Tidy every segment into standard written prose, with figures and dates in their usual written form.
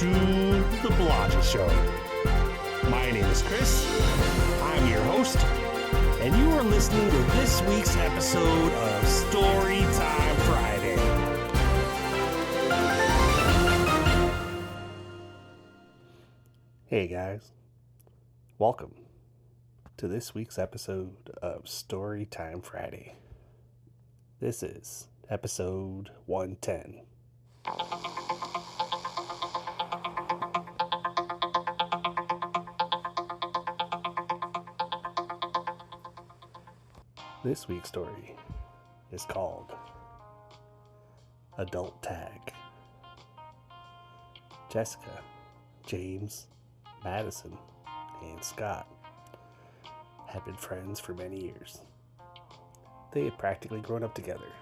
to The Blotchy Show. My name is Chris. I'm your host, and you are listening to this week's episode of Storytime Friday. Hey guys, welcome to this week's episode of Storytime Friday. This is episode 110. This week's story is called Adult Tag. Jessica, James, Madison, and Scott had been friends for many years. They had practically grown up together,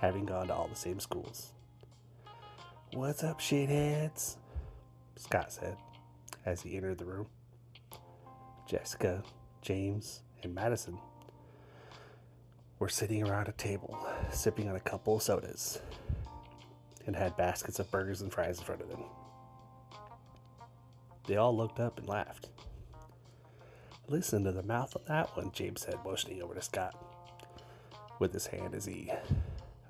having gone to all the same schools. "What's up, shitheads?" Scott said as he entered the room. Jessica, James, and Madison were sitting around a table, sipping on a couple of sodas, and had baskets of burgers and fries in front of them. They all looked up and laughed. "Listen to the mouth on that one," James said, motioning over to Scott with his hand as he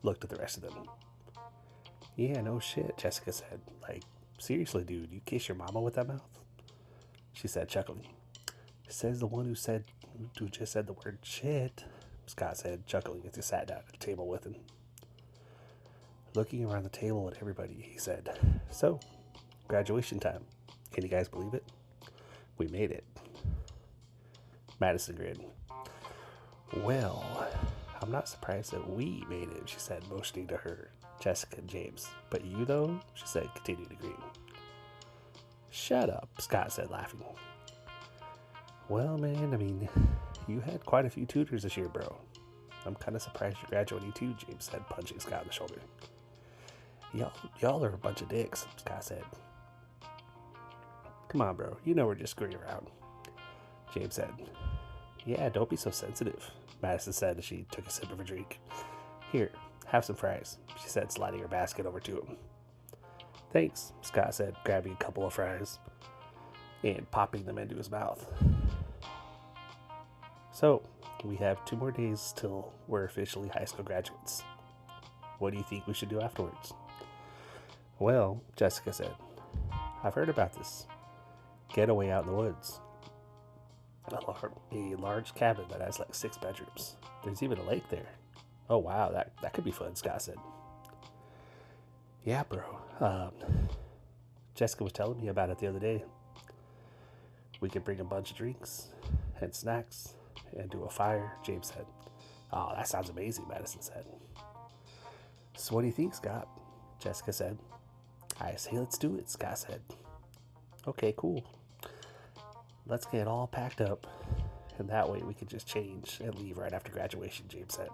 looked at the rest of them. "Yeah, no shit," Jessica said. "Like, seriously, dude, you kiss your mama with that mouth?" She said, chuckling. "Says the one who just said the word shit," Scott said, chuckling as he sat down at the table with him. Looking around the table at everybody, he said, "So, graduation time. Can you guys believe it? We made it." Madison grinned. "Well, I'm not surprised that we made it," she said, motioning to her, Jessica, and James. "But you, though?" she said, continuing to grin. "Shut up," Scott said, laughing. "Well, man, I mean, you had quite a few tutors this year, bro. I'm kind of surprised you're graduating too," James said, punching Scott in the shoulder. Y'all are a bunch of dicks," Scott said. "Come on, bro. You know we're just screwing around," James said. "Yeah, don't be so sensitive," Madison said as she took a sip of her drink. "Here, have some fries," she said, sliding her basket over to him. "Thanks," Scott said, grabbing a couple of fries and popping them into his mouth. "So, we have 2 more days till we're officially high school graduates. What do you think we should do afterwards?" "Well," Jessica said, "I've heard about this getaway out in the woods. A large cabin that has like 6 bedrooms. There's even a lake there." "Oh wow, that could be fun," Scott said. "Yeah, bro. Jessica was telling me about it the other day. We could bring a bunch of drinks and snacks and do a fire," James said. "Oh, that sounds amazing," Madison said. "So what do you think, Scott?" Jessica said. "I say let's do it," Scott said. "Okay, cool. Let's get all packed up, and that way we can just change and leave right after graduation," James said.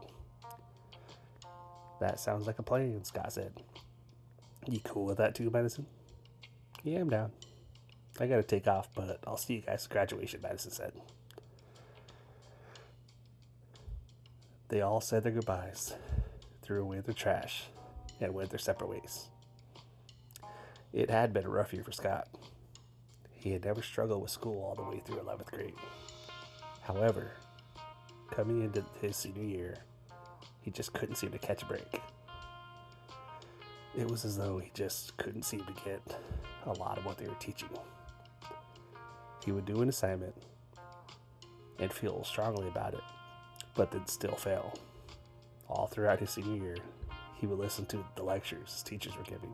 "That sounds like a plan," Scott said. "You cool with that too, Madison?" "Yeah, I'm down. I gotta take off, but I'll see you guys at graduation," Madison said. They all said their goodbyes, threw away their trash, and went their separate ways. It had been a rough year for Scott. He had never struggled with school all the way through 11th grade. However, coming into his senior year, he just couldn't seem to catch a break. It was as though he just couldn't seem to get a lot of what they were teaching. He would do an assignment and feel strongly about it, but then still fail. All throughout his senior year, he would listen to the lectures his teachers were giving.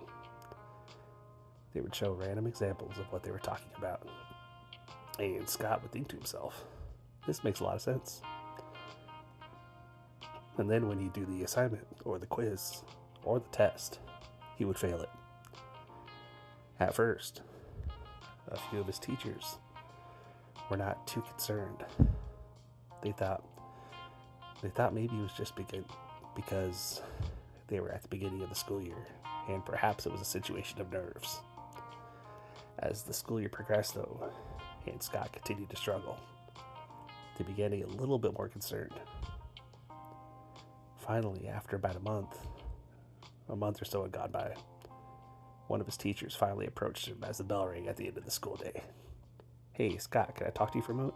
They would show random examples of what they were talking about. And Scott would think to himself, this makes a lot of sense. And then when he'd do the assignment or the quiz or the test, he would fail it. At first, a few of his teachers were not too concerned. They thought maybe it was just because they were at the beginning of the school year, and perhaps it was a situation of nerves. As the school year progressed, though, and Scott continued to struggle, they began to get a little bit more concerned. Finally, after about a month or so had gone by, One of his teachers finally approached him as the bell rang at the end of the school day. "Hey, Scott, can I talk to you for a moment?"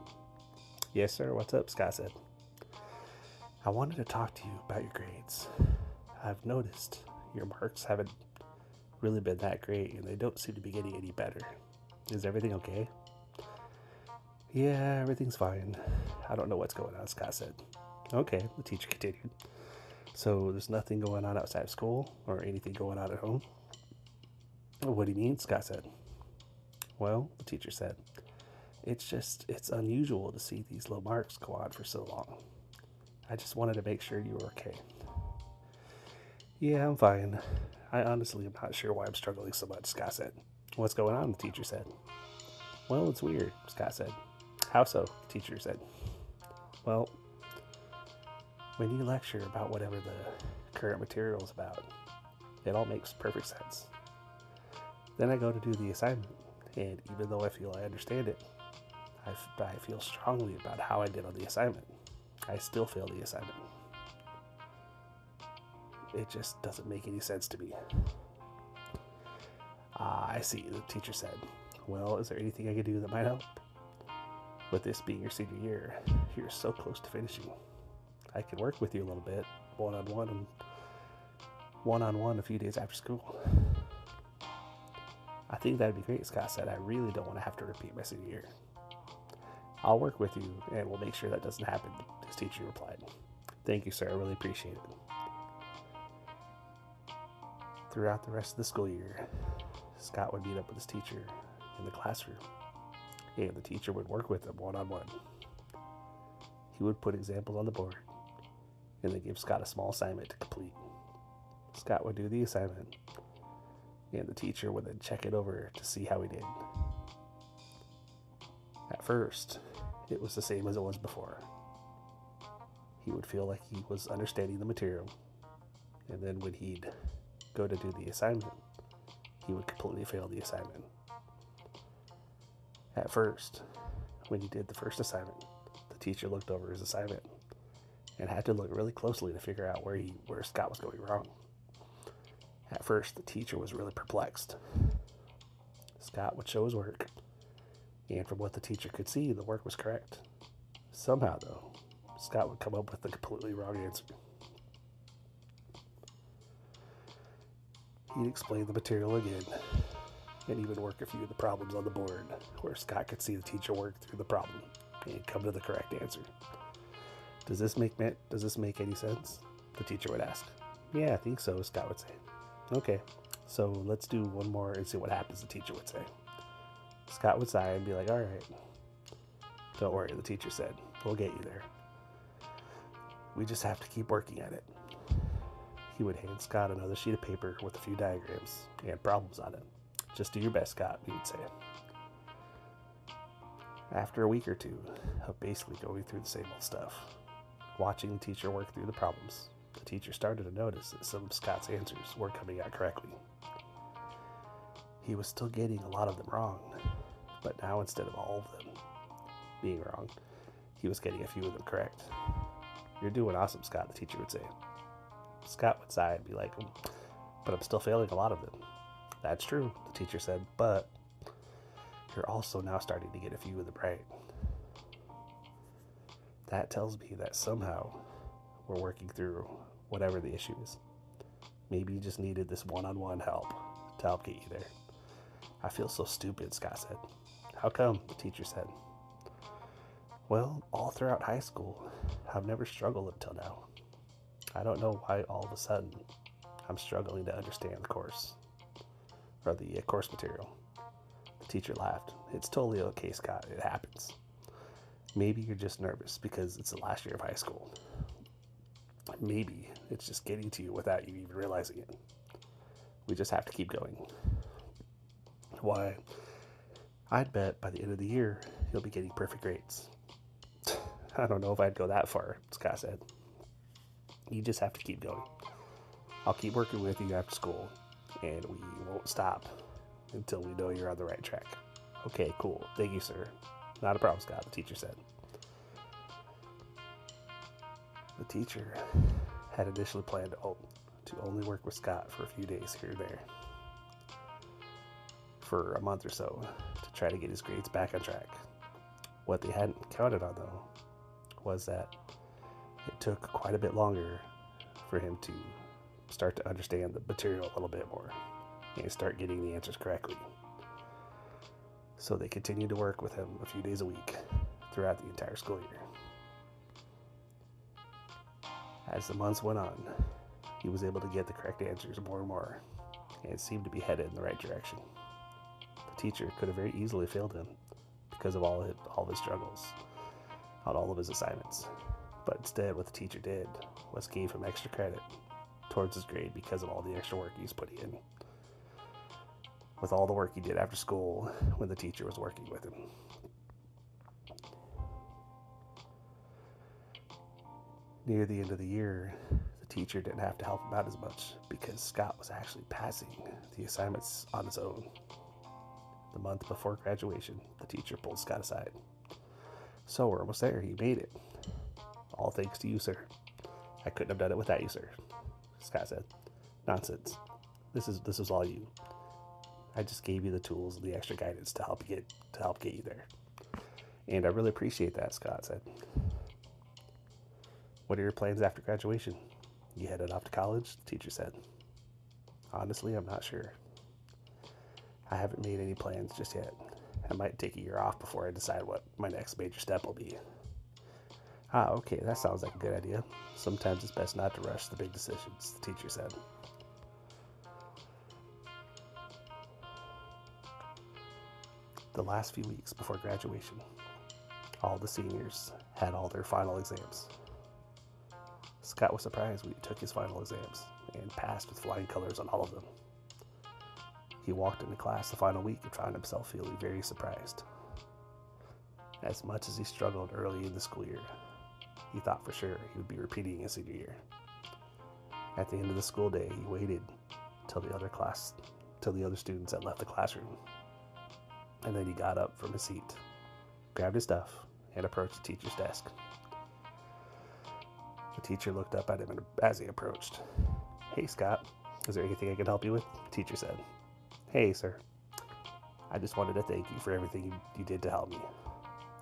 "Yes, sir. What's up?" Scott said. "I wanted to talk to you about your grades. I've noticed your marks haven't really been that great, and they don't seem to be getting any better. Is everything okay?" "Yeah, everything's fine. I don't know what's going on," Scott said. "Okay," the teacher continued. "So there's nothing going on outside of school or anything going on at home?" "What do you mean?" Scott said. "Well," the teacher said, it's unusual to see these low marks go on for so long. I just wanted to make sure you were okay." "Yeah, I'm fine. I honestly am not sure why I'm struggling so much," Scott said. "What's going on?" the teacher said. "Well, it's weird," Scott said. "How so?" the teacher said. "Well, when you lecture about whatever the current material is about, it all makes perfect sense. Then I go to do the assignment, and even though I feel I understand it, I feel strongly about how I did on the assignment. I still fail the assignment. It just doesn't make any sense to me." "Ah, I see," the teacher said. "Well, is there anything I can do that might help? With this being your senior year, you're so close to finishing. I can work with you a little bit, one-on-one a few days after school." "I think that'd be great," Scott said. "I really don't want to have to repeat my senior year." "I'll work with you, and we'll make sure that doesn't happen," his teacher replied. "Thank you, sir. I really appreciate it." Throughout the rest of the school year, Scott would meet up with his teacher in the classroom, and the teacher would work with him one-on-one. He would put examples on the board, and then give Scott a small assignment to complete. Scott would do the assignment, and the teacher would then check it over to see how he did. At first, it was the same as it was before. He would feel like he was understanding the material, and then when he'd go to do the assignment, he would completely fail the assignment. At first, when he did the first assignment, the teacher looked over his assignment and had to look really closely to figure out where Scott was going wrong. At first, the teacher was really perplexed. Scott would show his work, and from what the teacher could see, the work was correct. Somehow, though, Scott would come up with the completely wrong answer. He'd explain the material again, and even work a few of the problems on the board where Scott could see the teacher work through the problem and come to the correct answer. Does this make any sense?" the teacher would ask. "Yeah, I think so," Scott would say. "Okay, so let's do one more and see what happens," the teacher would say. Scott would sigh and be like, "All right." "Don't worry," the teacher said. "We'll get you there. We just have to keep working at it." He would hand Scott another sheet of paper with a few diagrams and problems on it. "Just do your best, Scott," he would say. After a week or two of basically going through the same old stuff, watching the teacher work through the problems, the teacher started to notice that some of Scott's answers weren't coming out correctly. He was still getting a lot of them wrong, but now instead of all of them being wrong, he was getting a few of them correct. "You're doing awesome, Scott," the teacher would say. Scott would sigh and be like, "But I'm still failing a lot of them." "That's true," the teacher said, "but you're also now starting to get a few of them right. That tells me that somehow we're working through whatever the issue is. Maybe you just needed this one-on-one help to help get you there." "I feel so stupid," Scott said. "How come?" the teacher said. "Well, all throughout high school, I've never struggled until now. I don't know why all of a sudden I'm struggling to understand the course material." The teacher laughed. "It's totally okay, Scott. It happens. Maybe you're just nervous because it's the last year of high school. Maybe it's just getting to you without you even realizing it. We just have to keep going. Why, I'd bet by the end of the year you'll be getting perfect grades." "I don't know if I'd go that far," Scott said. "You just have to keep going. I'll keep working with you after school, and we won't stop until we know you're on the right track." "Okay, cool. Thank you, sir." "Not a problem, Scott," the teacher said. The teacher had initially planned to only work with Scott for a few days here and there. for a month or so to try to get his grades back on track. What they hadn't counted on, though, was that it took quite a bit longer for him to start to understand the material a little bit more and start getting the answers correctly. So they continued to work with him a few days a week throughout the entire school year. As the months went on, he was able to get the correct answers more and more, and seemed to be headed in the right direction. The teacher could have very easily failed him because of all of his struggles on all of his assignments. But instead, what the teacher did was gave him extra credit towards his grade because of all the extra work he was putting in, with all the work he did after school when the teacher was working with him. Near the end of the year, the teacher didn't have to help him out as much because Scott was actually passing the assignments on his own. The month before graduation, the teacher pulled Scott aside. "So we're almost there. You made it. All thanks to you, sir. I couldn't have done it without you, sir," Scott said. "Nonsense. This was all you. I just gave you the tools and the extra guidance to help get you there. And I really appreciate that," Scott said. "What are your plans after graduation? You headed off to college?" the teacher said. "Honestly, I'm not sure. I haven't made any plans just yet. I might take a year off before I decide what my next major step will be." "Ah, okay, that sounds like a good idea. Sometimes it's best not to rush the big decisions," the teacher said. The last few weeks before graduation, all the seniors had all their final exams. Scott was surprised when he took his final exams and passed with flying colors on all of them. He walked into class the final week and found himself feeling very surprised. As much as he struggled early in the school year, he thought for sure he would be repeating his senior year. At the end of the school day, he waited till the other students had left the classroom. And then he got up from his seat, grabbed his stuff, and approached the teacher's desk. The teacher looked up at him as he approached. "Hey, Scott, is there anything I can help you with?" the teacher said. "Hey, sir. I just wanted to thank you for everything you did to help me.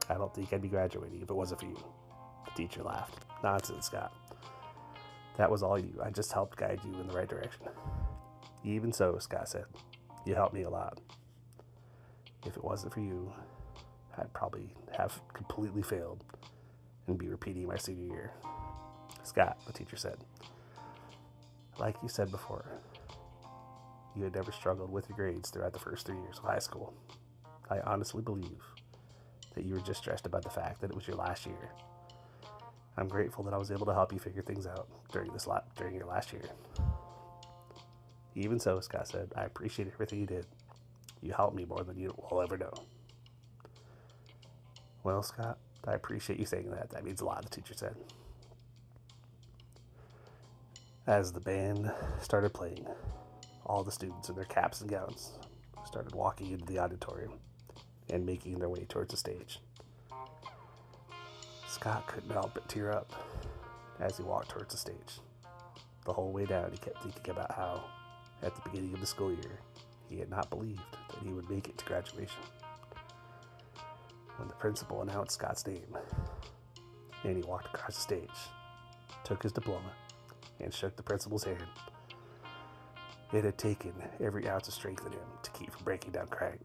I don't think I'd be graduating if it wasn't for you." The teacher laughed. "Nonsense, Scott. That was all you. I just helped guide you in the right direction." "Even so," Scott said, "you helped me a lot. If it wasn't for you, I'd probably have completely failed and be repeating my senior year." "Scott," the teacher said, "like you said before, you had never struggled with your grades throughout the first 3 years of high school. I honestly believe that you were just stressed about the fact that it was your last year. I'm grateful that I was able to help you figure things out during your last year." "Even so," Scott said, "I appreciate everything you did. You helped me more than you will ever know." "Well, Scott, I appreciate you saying that. That means a lot," the teacher said. As the band started playing, all the students in their caps and gowns started walking into the auditorium and making their way towards the stage. Scott couldn't help but tear up as he walked towards the stage. The whole way down, he kept thinking about how, at the beginning of the school year, he had not believed that he would make it to graduation. When the principal announced Scott's name, and he walked across the stage, took his diploma, and shook the principal's hand, it had taken every ounce of strength in him to keep from breaking down crying.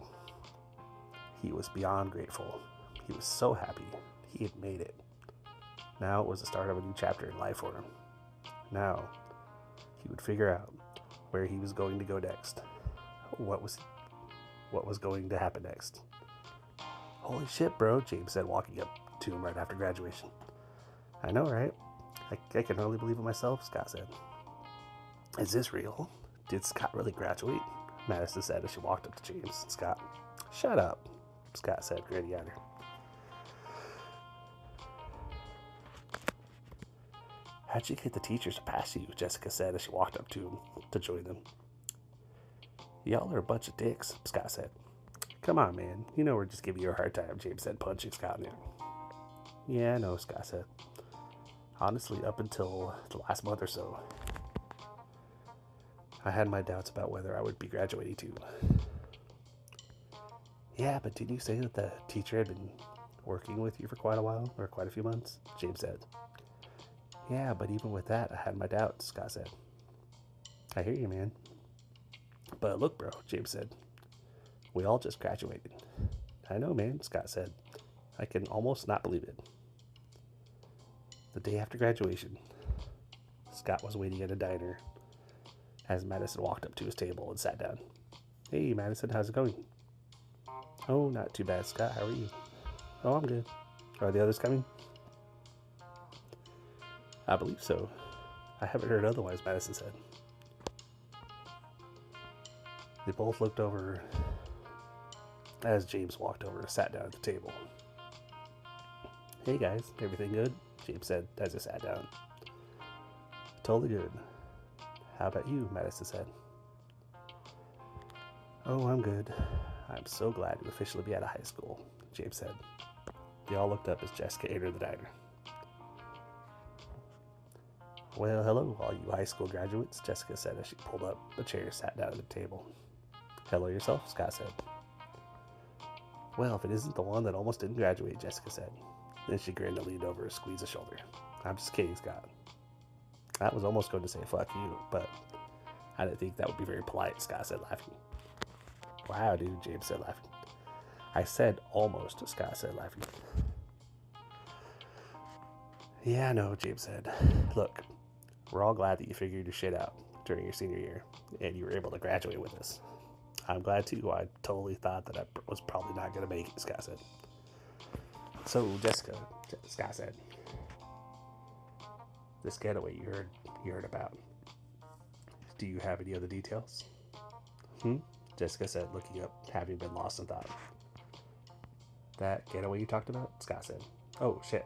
He was beyond grateful. He was so happy he had made it. Now it was the start of a new chapter in life for him. Now he would figure out where he was going to go next. What was going to happen next. "Holy shit, bro," James said, walking up to him right after graduation. "I know, right? I can hardly believe it myself," Scott said. "Is this real? Did Scott really graduate?" Madison said as she walked up to James and Scott. "Shut up," Scott said, grinning at her. "How'd you get the teachers to pass you?" Jessica said as she walked up to him to join them. "Y'all are a bunch of dicks," Scott said. "Come on, man. You know we're just giving you a hard time," James said, punching Scott in the arm. "Yeah, I know," Scott said. "Honestly, up until the last month or so, I had my doubts about whether I would be graduating too. Yeah, but didn't you say that the teacher had been working with you for quite a while, or quite a few months? James said. Yeah, but even with that, I had my doubts, Scott said. I hear you, man. But look, bro, James said. We all just graduated. I know, man, Scott said. I can almost not believe it. The day after graduation, Scott was waiting at a diner as Madison walked up to his table and sat down. Hey, Madison, how's it going? Oh, not too bad, Scott. How are you? Oh, I'm good. Are the others coming? I believe so. I haven't heard otherwise, Madison said. They both looked over as James walked over and sat down at the table. Hey guys, everything good? James said as he sat down. Totally good. How about you? Madison said. Oh, I'm good. I'm so glad to officially be out of high school, James said. They all looked up as Jessica entered the diner. Well, hello, all you high school graduates, Jessica said as she pulled up a chair and sat down at the table. Hello yourself, Scott said. Well, if it isn't the one that almost didn't graduate, Jessica said. Then she grinned and leaned over and squeezed his shoulder. I'm just kidding, Scott. I was almost going to say fuck you, but I didn't think that would be very polite, Scott said, laughing. Wow, dude, James said, laughing. I said almost, Scott said, laughing. Yeah, I know, James said. Look, we're all glad that you figured your shit out during your senior year and you were able to graduate with us. I'm glad too. I totally thought that I was probably not going to make it, Scott said. So, Jessica, Scott said, this getaway you heard about, do you have any other details? Jessica said, looking up, having been lost in thought. That getaway you talked about? Scott said. Oh, shit,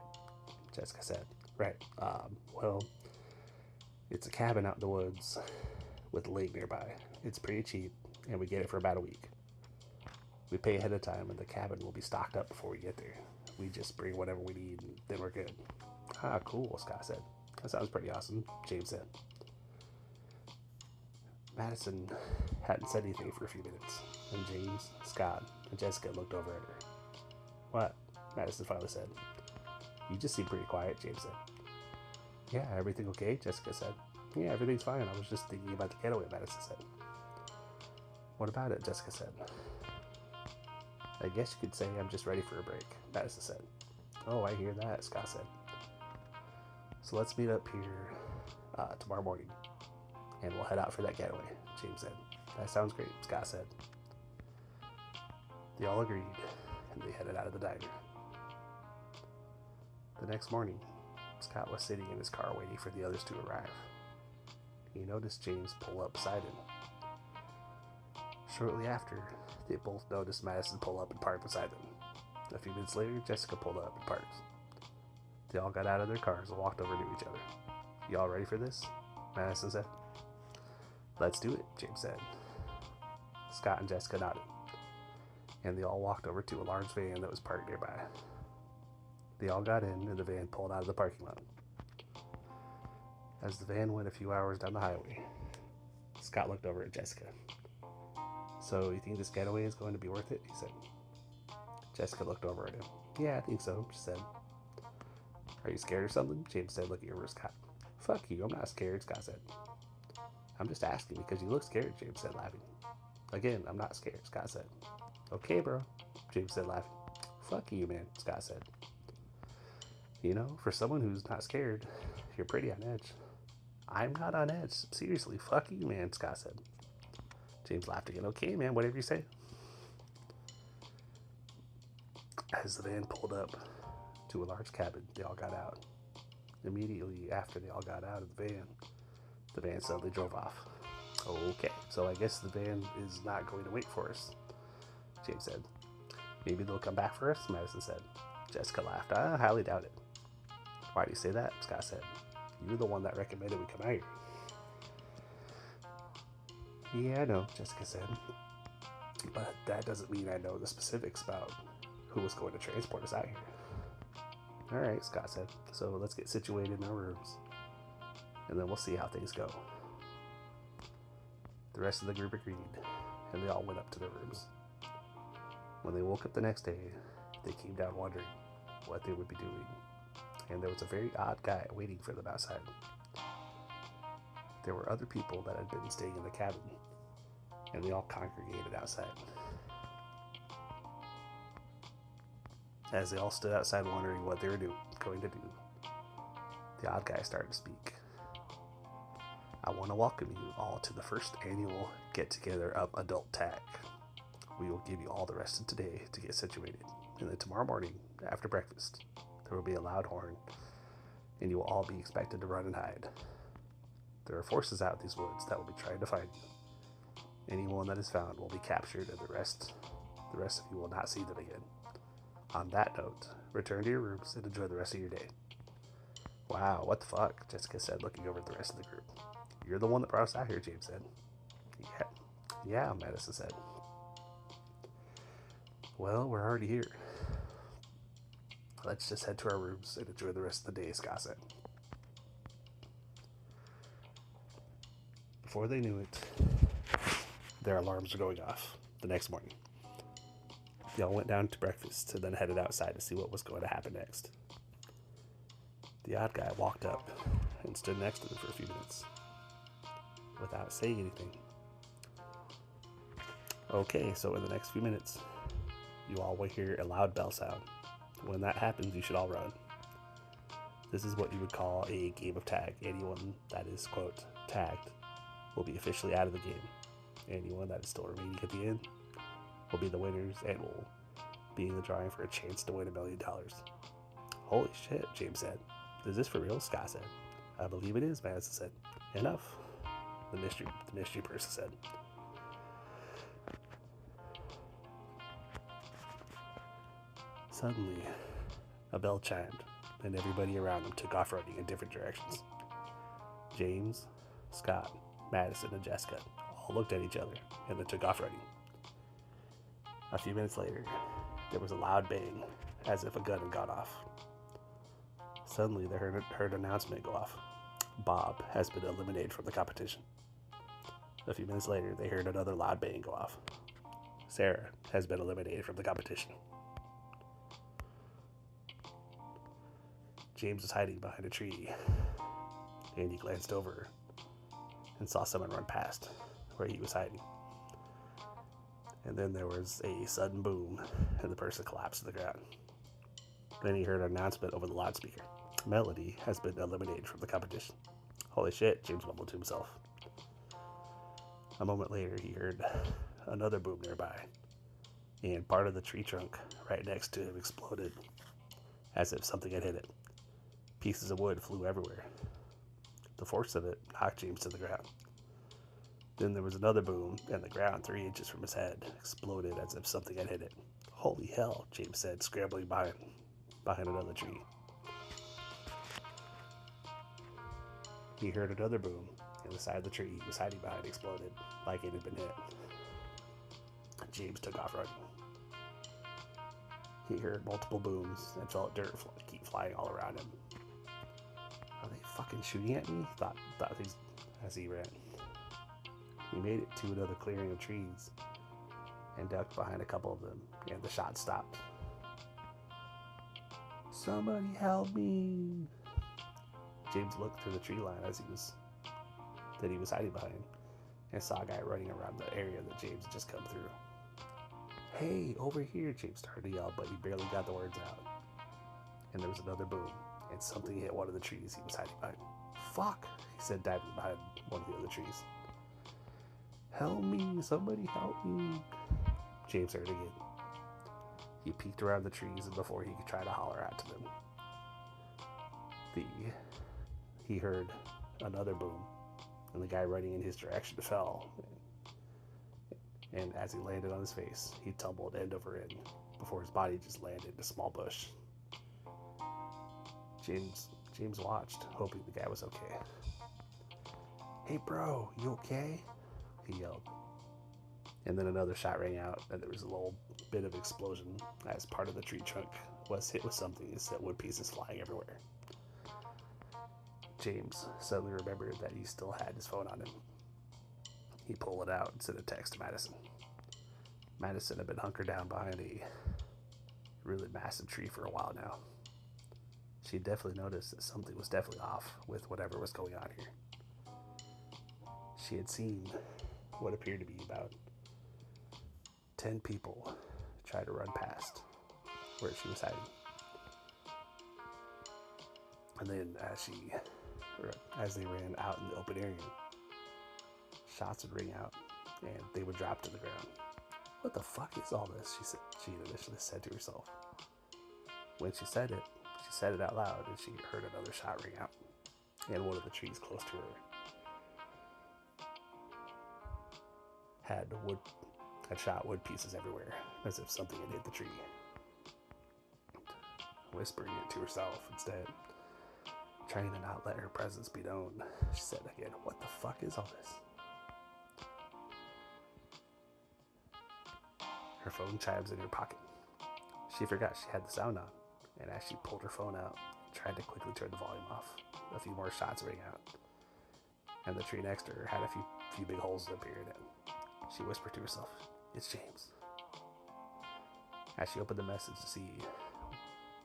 Jessica said. Right, well, it's a cabin out in the woods with a lake nearby. It's pretty cheap, and we get it for about a week. We pay ahead of time, and the cabin will be stocked up before we get there. We just bring whatever we need, and then we're good. Ah, cool, Scott said. That sounds pretty awesome, James said. Madison hadn't said anything for a few minutes, and James, Scott, and Jessica looked over at her. What? Madison finally said. You just seem pretty quiet, James said. Yeah, everything okay? Jessica said. Yeah, everything's fine. I was just thinking about the getaway, Madison said. What about it? Jessica said. I guess you could say I'm just ready for a break, Madison said. Oh, I hear that, Scott said. So let's meet up here tomorrow morning, and we'll head out for that getaway, James said. That sounds great, Scott said. They all agreed, and they headed out of the diner. The next morning, Scott was sitting in his car waiting for the others to arrive. He noticed James pull up beside him. Shortly after, they both noticed Madison pull up and park beside them. A few minutes later, Jessica pulled up and parked. They all got out of their cars and walked over to each other. Y'all ready for this? Madison said. Let's do it, James said. Scott and Jessica nodded, and they all walked over to a large van that was parked nearby. They all got in, and the van pulled out of the parking lot. As the van went a few hours down the highway, Scott looked over at Jessica. So, you think this getaway is going to be worth it? He said. Jessica looked over at him. Yeah, I think so, she said. Are you scared or something? James said, looking over at Scott. Fuck you, I'm not scared, Scott said. I'm just asking because you look scared, James said, laughing. Again, I'm not scared, Scott said. Okay, bro, James said, laughing. Fuck you, man, Scott said. You know, for someone who's not scared, you're pretty on edge. I'm not on edge. Seriously, fuck you, man, Scott said. James laughed again. Okay, man, whatever you say. As the van pulled up to a large cabin, they all got out. Immediately after they all got out of the van suddenly drove off. Okay, so I guess the van is not going to wait for us, James said. Maybe they'll come back for us, Madison said. Jessica laughed. I highly doubt it. Why do you say that? Scott said. You were the one that recommended we come out here. Yeah, I know, Jessica said. But that doesn't mean I know the specifics about who was going to transport us out here. Alright, Scott said. So let's get situated in our rooms, and then we'll see how things go. The rest of the group agreed, and they all went up to their rooms. When they woke up the next day, they came down wondering what they would be doing, and there was a very odd guy waiting for them outside. There were other people that had been staying in the cabin, and they all congregated outside. As they all stood outside wondering what they were going to do, the odd guy started to speak. I want to welcome you all to the first annual get-together of Adult Tag. We will give you all the rest of today to get situated, and then tomorrow morning, after breakfast, there will be a loud horn, and you will all be expected to run and hide. There are forces out in these woods that will be trying to find you. Anyone that is found will be captured, and the rest of you will not see them again. On that note, return to your rooms and enjoy the rest of your day. Wow, what the fuck? Jessica said, looking over at the rest of the group. You're the one that brought us out here, James said. Yeah, Madison said. Well, we're already here. Let's just head to our rooms and enjoy the rest of the day, Scott said. Before they knew it, their alarms were going off the next morning. They all went down to breakfast and then headed outside to see what was going to happen next. The odd guy walked up and stood next to them for a few minutes without saying anything. Okay, so in the next few minutes, you all will hear a loud bell sound. When that happens, you should all run. This is what you would call a game of tag. Anyone that is, quote, tagged will be officially out of the game. Anyone that is still remaining at the end will be the winners and will be in the drawing for a chance to win $1 million. Holy shit, James said. Is this for real? Scott said. I believe it is, Madison said. Enough, the mystery person said. Suddenly, a bell chimed, and everybody around them took off running in different directions. James, Scott, Madison, and Jessica all looked at each other and then took off running. A few minutes later, there was a loud bang, as if a gun had gone off. Suddenly, they heard an announcement go off. Bob has been eliminated from the competition. A few minutes later, they heard another loud bang go off. Sarah has been eliminated from the competition. James was hiding behind a tree, and he glanced over and saw someone run past where he was hiding. And then there was a sudden boom, and the person collapsed to the ground. Then he heard an announcement over the loudspeaker. Melody has been eliminated from the competition. Holy shit, James mumbled to himself. A moment later, he heard another boom nearby, and part of the tree trunk right next to him exploded, as if something had hit it. Pieces of wood flew everywhere. The force of it knocked James to the ground. Then there was another boom, and the ground 3 inches from his head exploded as if something had hit it. Holy hell, James said, scrambling behind another tree. He heard another boom, and the side of the tree he was hiding behind exploded, like it had been hit. James took off running. He heard multiple booms and felt dirt keep flying all around him. Are they fucking shooting at me? Thought these as he ran. He made it to another clearing of trees and ducked behind a couple of them, and the shot stopped. Somebody help me! James looked through the tree line that he was hiding behind and saw a guy running around the area that James had just come through. Hey, over here, James started to yell, but he barely got the words out. And there was another boom, and something hit one of the trees he was hiding behind. Fuck, he said, diving behind one of the other trees. Help me, somebody help me, James heard again. He peeked around the trees, and before he could try to holler out to them, he heard another boom, and the guy running in his direction fell. And as he landed on his face, he tumbled end over end before his body just landed in a small bush. James watched, hoping the guy was okay. Hey bro, you okay? He yelled. And then another shot rang out, and there was a little bit of explosion as part of the tree trunk was hit with something and sent wood pieces flying everywhere. James suddenly remembered that he still had his phone on him. He pulled it out and sent a text to Madison. Madison had been hunkered down behind a really massive tree for a while now. She definitely noticed that something was definitely off with whatever was going on here. She had seen what appeared to be about 10 people try to run past where she was hiding. And then as they ran out in the open area, shots would ring out and they would drop to the ground. What the fuck is all this? She initially said to herself. When she said it out loud, and she heard another shot ring out, and one of the trees close to her had shot wood pieces everywhere, as if something had hit the tree. Whispering it to herself instead, trying to not let her presence be known, she said again, "What the fuck is all this?" Her phone chimes in her pocket. She forgot she had the sound on, and as she pulled her phone out, tried to quickly turn the volume off, a few more shots rang out, and the tree next to her had a few big holes that appeared in. She whispered to herself, "It's James." As she opened the message to see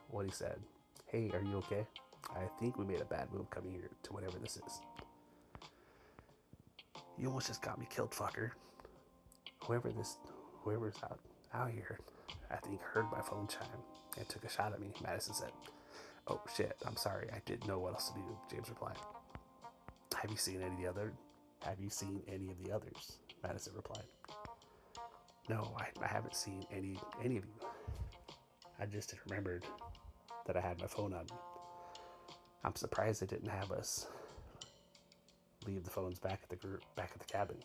what he said, "Hey, are you okay? I think we made a bad move coming here to whatever this is. You almost just got me killed, fucker. Whoever's out here, I think heard my phone chime and took a shot at me," Madison said. "Oh shit, I'm sorry, I didn't know what else to do," James replied. Have you seen any of the others?" Madison replied. "No, I haven't seen any of you. I just remembered that I had my phone on me. I'm surprised they didn't have us leave the phones back at the cabin.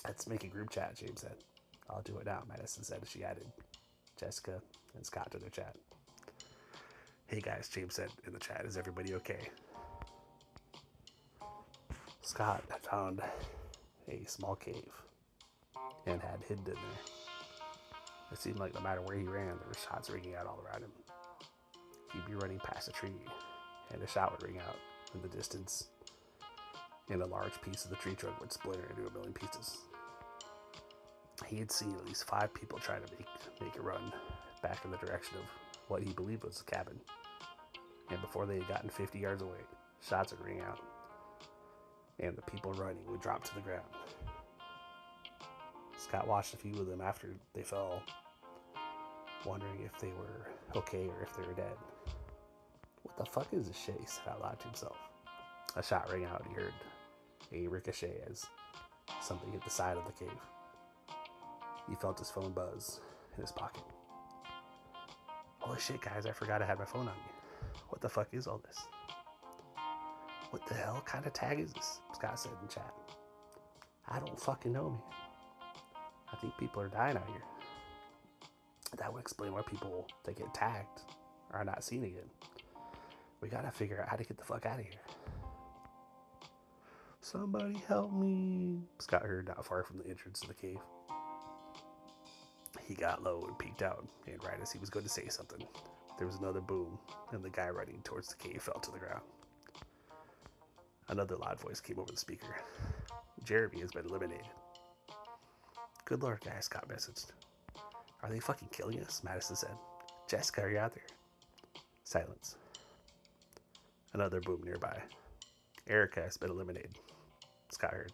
Let's make a group chat," James said. "I'll do it now," Madison said as she added Jessica and Scott to their chat. "Hey guys," James said in the chat, "is everybody okay?" Scott had found a small cave and had hidden in there. It seemed like no matter where he ran, there were shots ringing out all around him. He'd be running past a tree, and a shot would ring out in the distance, and a large piece of the tree trunk would splinter into a million pieces. He had seen at least 5 people try to make a run back in the direction of what he believed was the cabin, and before they had gotten 50 yards away, shots would ring out, and the people running would drop to the ground. Scott watched a few of them after they fell, wondering if they were okay or if they were dead. "What the fuck is this shit?" he said out loud to himself. A shot rang out, and he heard a ricochet as something hit the side of the cave. He felt his phone buzz in his pocket. "Holy shit, guys, I forgot I had my phone on me. What the fuck is all this?" "What the hell kind of tag is this?" Scott said in chat. "I don't fucking know, man. I think people are dying out here." That would explain why people that get tagged are not seen again. We gotta figure out how to get the fuck out of here. "Somebody help me," Scott heard not far from the entrance to the cave. He got low and peeked out, and right as he was going to say something, there was another boom, and the guy running towards the cave fell to the ground. Another loud voice came over the speaker. "Jeremy has been eliminated." "Good lord, guys," Scott messaged. "Are they fucking killing us?" Madison said. "Jessica, are you out there?" Silence. Another boom nearby. "Erica has been eliminated," Scott heard.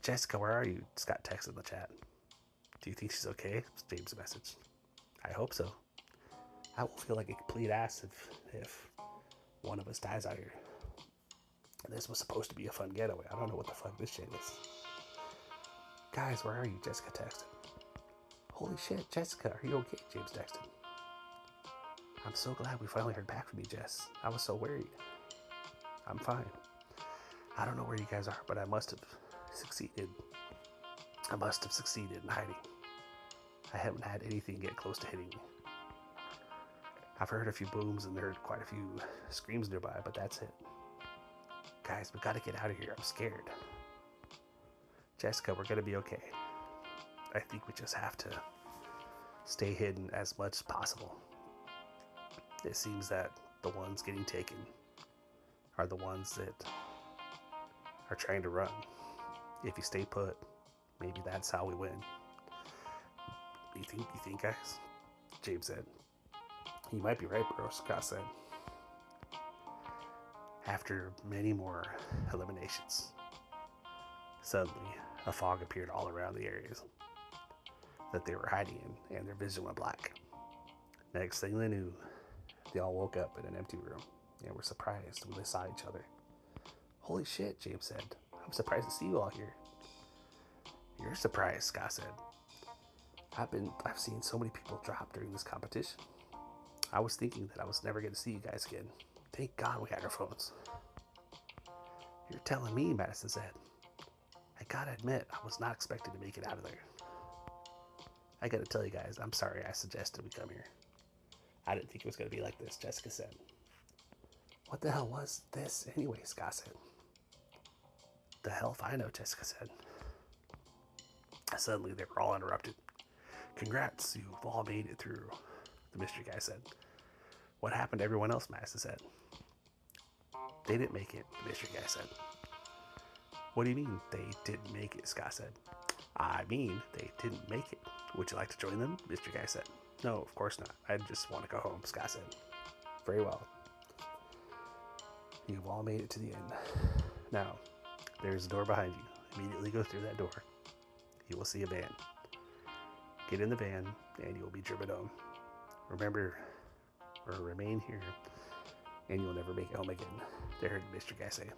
"Jessica, where are you?" Scott texted in the chat. "Do you think she's okay?" James messaged. "I hope so. I will feel like a complete ass if one of us dies out here. This was supposed to be a fun getaway. I don't know what the fuck this shit is." "Guys, where are you?" Jessica texted. "Holy shit, Jessica, are you okay?" James texted. "I'm so glad we finally heard back from you, Jess. I was so worried." "I'm fine. I don't know where you guys are, but I must have succeeded in hiding. I haven't had anything get close to hitting me. I've heard a few booms and heard quite a few screams nearby, but that's it. Guys, we gotta get out of here. I'm scared. Jessica, we're gonna be okay. I think we just have to stay hidden as much as possible. It seems that the ones getting taken are the ones that are trying to run. If you stay put, maybe that's how we win. You think, guys? James said. You might be right, bro, Scott said. After many more eliminations, suddenly a fog appeared all around the areas that they were hiding in, and their vision went black. Next thing they knew, they all woke up in an empty room and were surprised when they saw each other. Holy shit, James said. I'm surprised to see you all here. You're surprised, Scott said. I've seen so many people drop during this competition. I was thinking that I was never going to see you guys again. Thank God we had our phones. You're telling me, Madison said. I gotta admit, I was not expecting to make it out of there. I gotta tell you guys, I'm sorry I suggested we come here. I didn't think it was gonna be like this, Jessica said. What the hell was this anyway, Scott said. The hell if I know, Jessica said. Suddenly they were all interrupted. Congrats, you've all made it through, the mystery guy said. What happened to everyone else, Madison said. They didn't make it, the mystery guy said. What do you mean they didn't make it, Scott said. I mean, they didn't make it. Would you like to join them? Mystery guy said. No, of course not. I just want to go home, Scott said. Very well. You've all made it to the end. Now, there's a door behind you. Immediately go through that door. You will see a van. Get in the van, and you will be driven home. Remember, or remain here, and you'll never make it home again. They heard the mystery guy say.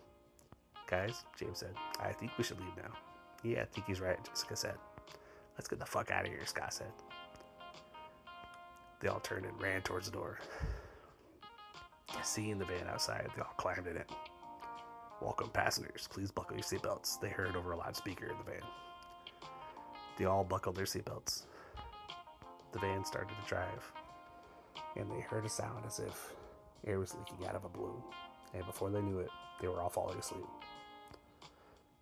Guys, James said, I think we should leave now. Yeah, I think he's right, Jessica said. Let's get the fuck out of here, Scott said. They all turned and ran towards the door. Seeing the van outside, they all climbed in it. Welcome, passengers. Please buckle your seatbelts, they heard over a loudspeaker in the van. They all buckled their seatbelts. The van started to drive, and they heard a sound as if air was leaking out of a balloon. And before they knew it, they were all falling asleep.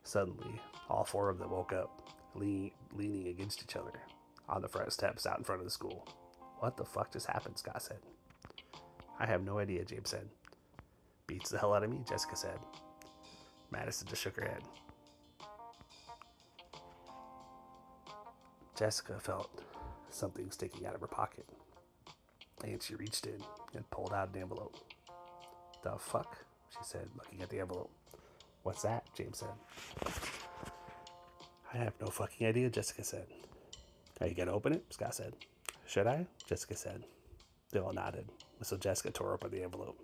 Suddenly, all four of them woke up, leaning against each other on the front steps out in front of the school. What the fuck just happened, Scott said. I have no idea, James said. Beats the hell out of me, Jessica said. Madison just shook her head. Jessica felt something sticking out of her pocket, and she reached in and pulled out an envelope. The fuck? She said, looking at the envelope. What's that? James said. I have no fucking idea, Jessica said. Are you gonna open it? Scott said. Should I? Jessica said. They all nodded, so Jessica tore open the envelope.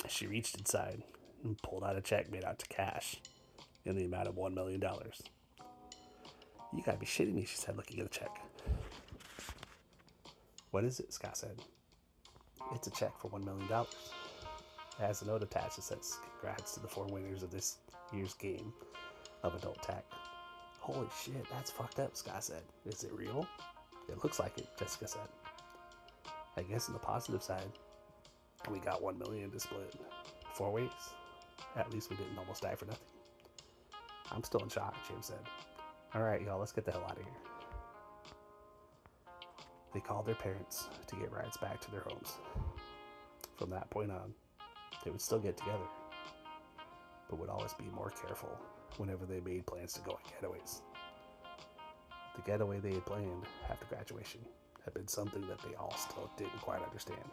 She reached inside and pulled out a check made out to cash in the amount of $1 million. You gotta be shitting me, she said, looking at the check. What is it? Scott said. It's a check for $1 million. It has a note attached that says, congrats to the 4 winners of this year's game of adult tech. Holy shit, that's fucked up, Scott said. Is it real? It looks like it, Jessica said. I guess on the positive side, we got $1 million to split 4 ways. At least we didn't almost die for nothing. I'm still in shock, James said. Alright, y'all, let's get the hell out of here. They called their parents to get rides back to their homes. From that point on, they would still get together, but would always be more careful whenever they made plans to go on getaways. The getaway they had planned after graduation had been something that they all still didn't quite understand,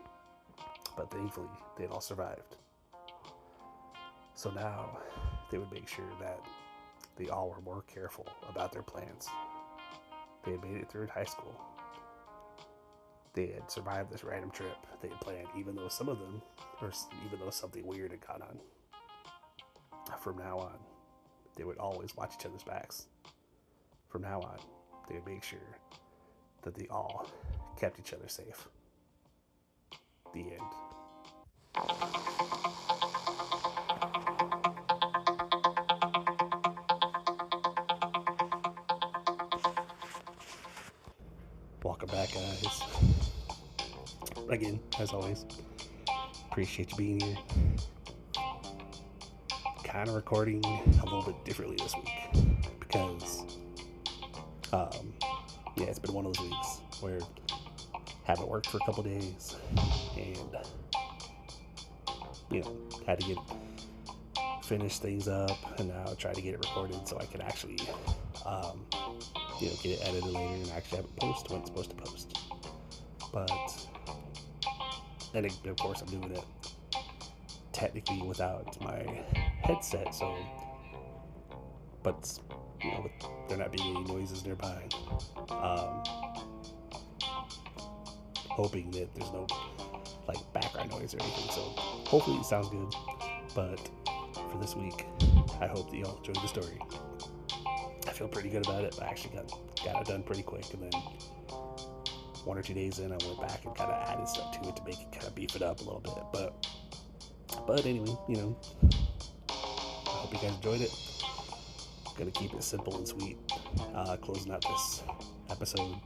but thankfully they'd all survived. So now they would make sure that they all were more careful about their plans. They had made it through high school. They had survived this random trip they had planned, even though something weird had gone on. From now on, they would always watch each other's backs. From now on, they would make sure that they all kept each other safe. The end. Welcome back, guys. Again, as always, appreciate you being here. Kind of recording a little bit differently this week because, it's been one of those weeks where I haven't worked for a couple days and, had to finish things up and now try to get it recorded so I can actually get it edited later and actually have it post when it's supposed to post. But, and of course I'm doing it technically without my headset, so, but, with there not being any noises nearby, hoping that there's no, background noise or anything, so hopefully it sounds good. But for this week, I hope that y'all enjoyed the story. I feel pretty good about it. I actually got it done pretty quick, and then 1 or 2 days in, I went back and kind of added stuff to it to make it kind of beef it up a little bit. But anyway, I hope you guys enjoyed it. Gonna keep it simple and sweet. Closing out this episode.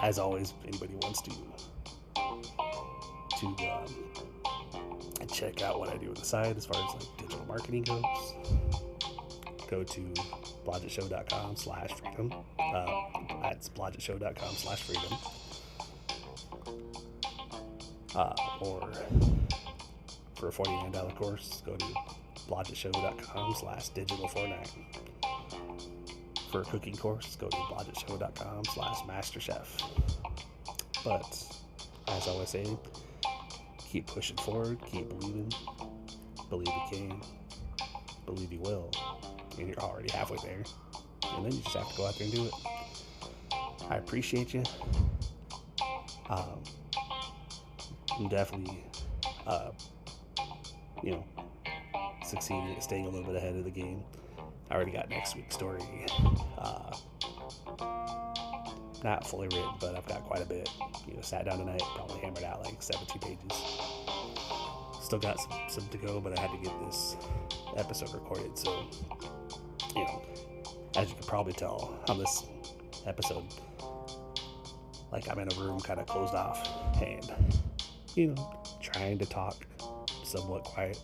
As always, if anybody wants to check out what I do on the side as far as digital marketing goes, go to blodgettshow.com/freedom. That's blodgettshow.com/freedom. Or for a $49 course, go to blodgettshow.com/digital49. For a cooking course, go to blodgettshow.com/masterchef. But as I always say, keep pushing forward, keep believing, believe you can, believe you will, and you're already halfway there. And then you just have to go out there and do it. I appreciate you. I'm definitely, succeeding at staying a little bit ahead of the game. I already got next week's story, not fully written, but I've got quite a bit. Sat down tonight, probably hammered out 17 pages. Still got some to go, but I had to get this episode recorded. So, as you can probably tell on this episode, I'm in a room kind of closed off and, trying to talk somewhat quiet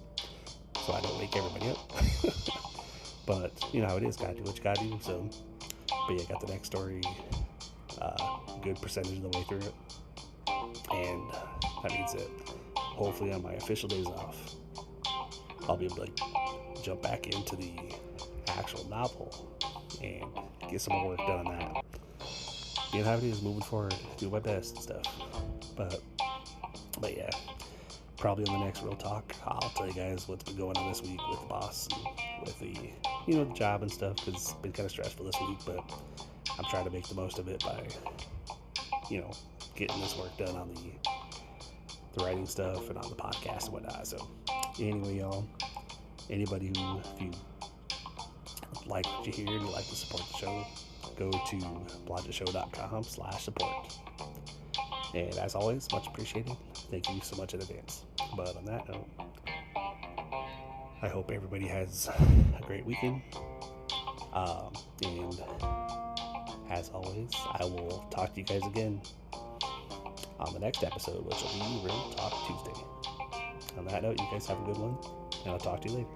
so I don't wake everybody up. But you know how it is, gotta do what you gotta do. So, but yeah, got the next story, good percentage of the way through it, and that means that hopefully on my official days off, I'll be able to jump back into the actual novel and get some more work done on that. How it is, moving forward, do my best and stuff. But yeah, probably on the next Real Talk, I'll tell you guys what's been going on this week with the boss and with the the job and stuff, because it's been kind of stressful this week, but I'm trying to make the most of it by getting this work done on the writing stuff and on the podcast and whatnot. So anyway, y'all, anybody who, if you like what you hear and you like to support the show, go to blodgettshow.com/support. And as always, much appreciated. Thank you so much in advance. But on that note, I hope everybody has a great weekend. And as always, I will talk to you guys again on the next episode, which will be Real Talk Tuesday. On that note, you guys have a good one, and I'll talk to you later.